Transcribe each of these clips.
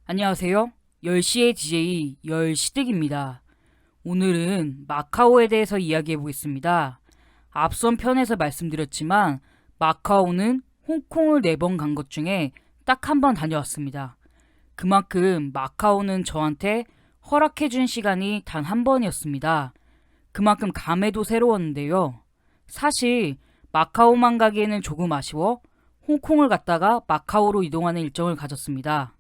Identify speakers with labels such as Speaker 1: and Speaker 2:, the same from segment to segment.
Speaker 1: 안녕하세요. 10시의 DJ 열시득입니다. 오늘은 마카오에 대해서 이야기해 보겠습니다. 앞선 편에서 말씀드렸지만 마카오는 홍콩을 4번 간 것 중에 딱 한 번 다녀왔습니다. 그만큼 마카오는 저한테 허락해준 시간이 단 한 번이었습니다. 그만큼 감회도 새로웠는데요. 사실 마카오만 가기에는 조금 아쉬워 홍콩을 갔다가 마카오로 이동하는 일정을 가졌습니다.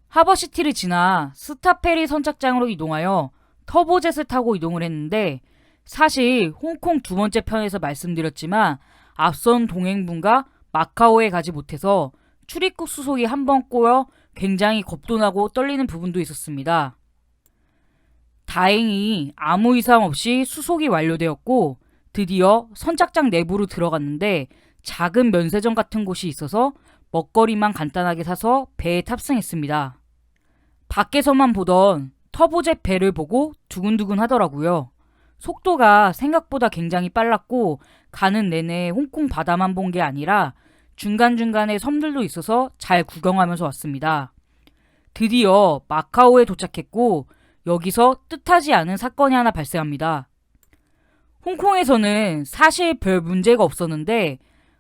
Speaker 1: 하버시티를 지나 스타페리 선착장으로 이동하여 터보젯을 타고 이동을 했는데, 사실 홍콩 2번째 편에서 말씀드렸지만 앞선 동행분과 마카오에 가지 못해서 출입국 수속이 한 번 꼬여 굉장히 겁도 나고 떨리는 부분도 있었습니다. 다행히 아무 이상 없이 수속이 완료되었고 드디어 선착장 내부로 들어갔는데, 작은 면세점 같은 곳이 있어서 먹거리만 간단하게 사서 배에 탑승했습니다. 밖에서만 보던 터보젯 배를 보고 두근두근 하더라고요. 속도가 생각보다 굉장히 빨랐고 가는 내내 홍콩 바다만 본 게 아니라 중간중간에 섬들도 있어서 잘 구경하면서 왔습니다. 드디어 마카오에 도착했고 여기서 뜻하지 않은 사건이 하나 발생합니다. 홍콩에서는 사실 별 문제가 없었는데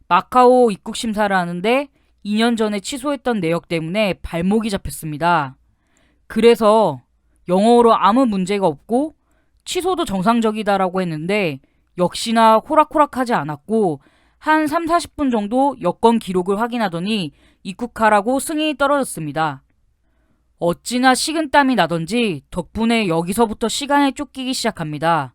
Speaker 1: 마카오 입국 심사를 하는데 2년 전에 취소했던 내역 때문에 발목이 잡혔습니다. 그래서 영어로 아무 문제가 없고 취소도 정상적이다라고 했는데 역시나 호락호락하지 않았고 한 3, 40분 정도 여권 기록을 확인하더니 입국하라고 승인이 떨어졌습니다. 어찌나 식은땀이 나던지 덕분에 여기서부터 시간에 쫓기기 시작합니다.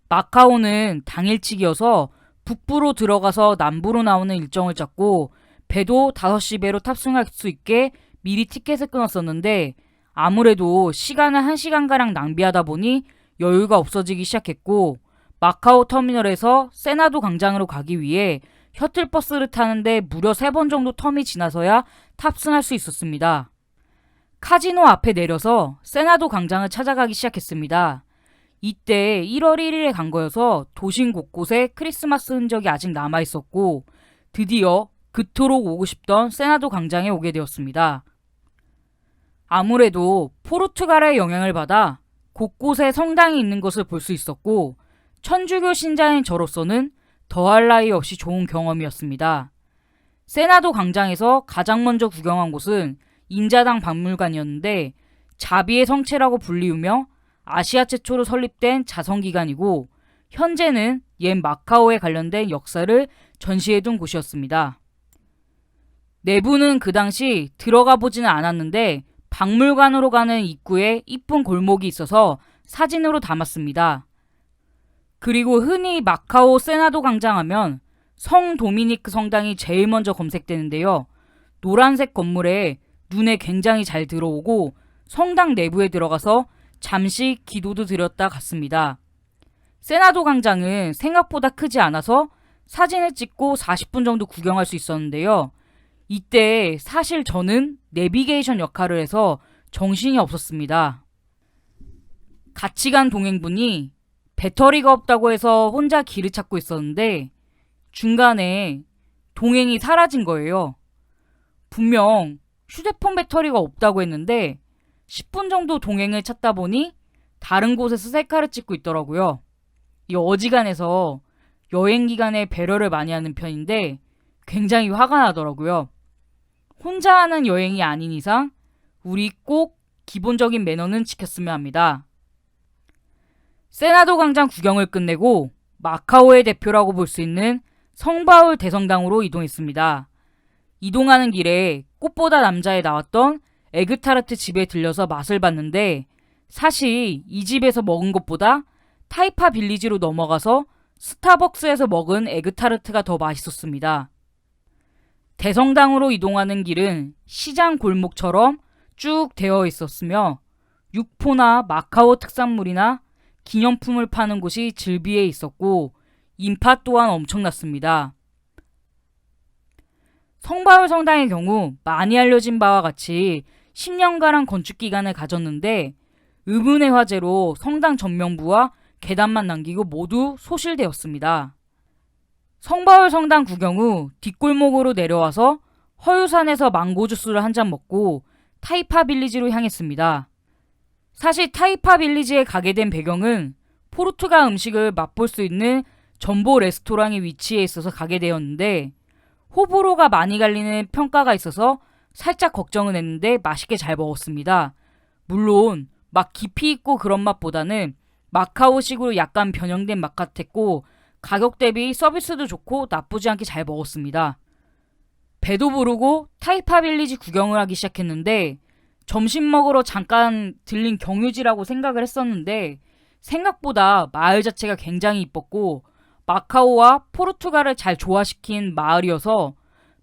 Speaker 1: 마카오는 당일치기여서 북부로 들어가서 남부로 나오는 일정을 짰고 배도 5시 배로 탑승할 수 있게 미리 티켓을 끊었었는데, 아무래도 시간을 1시간가량 낭비하다 보니 여유가 없어지기 시작했고 마카오 터미널에서 세나도 광장으로 가기 위해 셔틀버스를 타는데 무려 3번 정도 텀이 지나서야 탑승할 수 있었습니다. 카지노 앞에 내려서 세나도 광장을 찾아가기 시작했습니다. 이때 1월 1일에 간 거여서 도심 곳곳에 크리스마스 흔적이 아직 남아있었고 드디어 그토록 오고 싶던 세나도 광장에 오게 되었습니다. 아무래도 포르투갈의 영향을 받아 곳곳에 성당이 있는 것을 볼 수 있었고 천주교 신자인 저로서는 더할 나위 없이 좋은 경험이었습니다. 세나도 광장에서 가장 먼저 구경한 곳은 인자당 박물관이었는데, 자비의 성체라고 불리우며 아시아 최초로 설립된 자선기관이고 현재는 옛 마카오에 관련된 역사를 전시해둔 곳이었습니다. 내부는 그 당시 들어가 보지는 않았는데 박물관으로 가는 입구에 이쁜 골목이 있어서 사진으로 담았습니다. 그리고 흔히 마카오 세나도 광장 하면 성 도미니크 성당이 제일 먼저 검색되는데요. 노란색 건물에 눈에 굉장히 잘 들어오고 성당 내부에 들어가서 잠시 기도도 드렸다 갔습니다. 세나도 광장은 생각보다 크지 않아서 사진을 찍고 40분 정도 구경할 수 있었는데요. 이때 사실 저는 내비게이션 역할을 해서 정신이 없었습니다. 같이 간 동행분이 배터리가 없다고 해서 혼자 길을 찾고 있었는데 중간에 동행이 사라진 거예요. 분명 휴대폰 배터리가 없다고 했는데 10분 정도 동행을 찾다 보니 다른 곳에서 셀카를 찍고 있더라고요. 이 어지간해서 여행 기간에 배려를 많이 하는 편인데 굉장히 화가 나더라고요. 혼자 하는 여행이 아닌 이상 우리 꼭 기본적인 매너는 지켰으면 합니다. 세나도 광장 구경을 끝내고 마카오의 대표라고 볼 수 있는 성바울 대성당으로 이동했습니다. 이동하는 길에 꽃보다 남자에 나왔던 에그타르트 집에 들려서 맛을 봤는데, 사실 이 집에서 먹은 것보다 타이파 빌리지로 넘어가서 스타벅스에서 먹은 에그타르트가 더 맛있었습니다. 대성당으로 이동하는 길은 시장 골목처럼 쭉 되어 있었으며 육포나 마카오 특산물이나 기념품을 파는 곳이 즐비해 있었고 인파 또한 엄청났습니다. 성바울 성당의 경우 많이 알려진 바와 같이 10년가량 건축 기간을 가졌는데 의문의 화재로 성당 전면부와 계단만 남기고 모두 소실되었습니다. 성바울 성당 구경 후 뒷골목으로 내려와서 허유산에서 망고 주스를 한 잔 먹고 타이파 빌리지로 향했습니다. 사실 타이파 빌리지에 가게 된 배경은 포르투갈 음식을 맛볼 수 있는 전보 레스토랑이 위치해 있어서 가게 되었는데 호불호가 많이 갈리는 평가가 있어서 살짝 걱정은 했는데 맛있게 잘 먹었습니다. 물론 막 깊이 있고 그런 맛보다는 마카오식으로 약간 변형된 맛 같았고 가격 대비 서비스도 좋고 나쁘지 않게 잘 먹었습니다. 배도 부르고 타이파 빌리지 구경을 하기 시작했는데 점심 먹으러 잠깐 들린 경유지라고 생각을 했었는데 생각보다 마을 자체가 굉장히 이뻤고 마카오와 포르투갈을 잘 조화시킨 마을이어서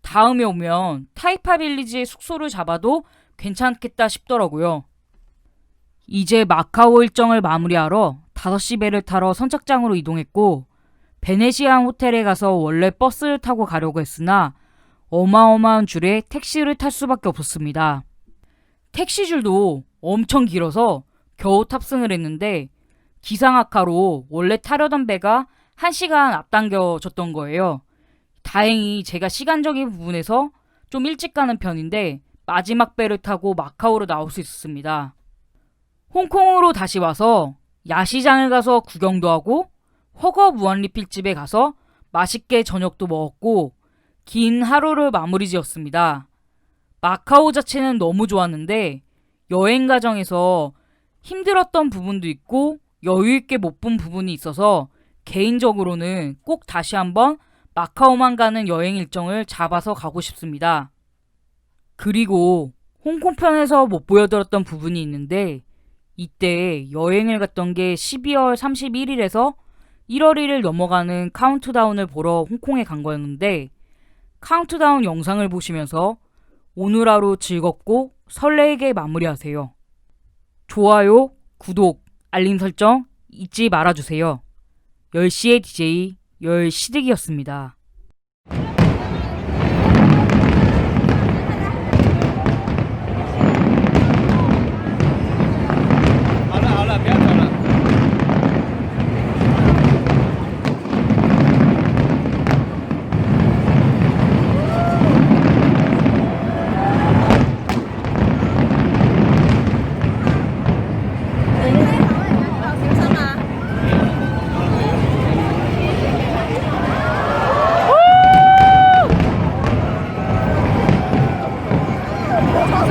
Speaker 1: 다음에 오면 타이파 빌리지에 숙소를 잡아도 괜찮겠다 싶더라고요. 이제 마카오 일정을 마무리하러 5시 배를 타러 선착장으로 이동했고 베네시안 호텔에 가서 원래 버스를 타고 가려고 했으나 어마어마한 줄에 택시를 탈 수밖에 없었습니다. 택시줄도 엄청 길어서 겨우 탑승을 했는데 기상 악화로 원래 타려던 배가 1시간 앞당겨졌던 거예요. 다행히 제가 시간적인 부분에서 좀 일찍 가는 편인데 마지막 배를 타고 마카오로 나올 수 있었습니다. 홍콩으로 다시 와서 야시장을 가서 구경도 하고 허거 무한리필집에 가서 맛있게 저녁도 먹었고 긴 하루를 마무리 지었습니다. 마카오 자체는 너무 좋았는데 여행 과정에서 힘들었던 부분도 있고 여유있게 못 본 부분이 있어서 개인적으로는 꼭 다시 한번 마카오만 가는 여행 일정을 잡아서 가고 싶습니다. 그리고 홍콩편에서 못 보여드렸던 부분이 있는데 이때 여행을 갔던 게 12월 31일에서 1월 1일 넘어가는 카운트다운을 보러 홍콩에 간 거였는데 카운트다운 영상을 보시면서 오늘 하루 즐겁고 설레게 마무리하세요. 좋아요, 구독, 알림 설정 잊지 말아주세요. 10시의 DJ 열시득이었습니다.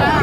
Speaker 2: Dạ.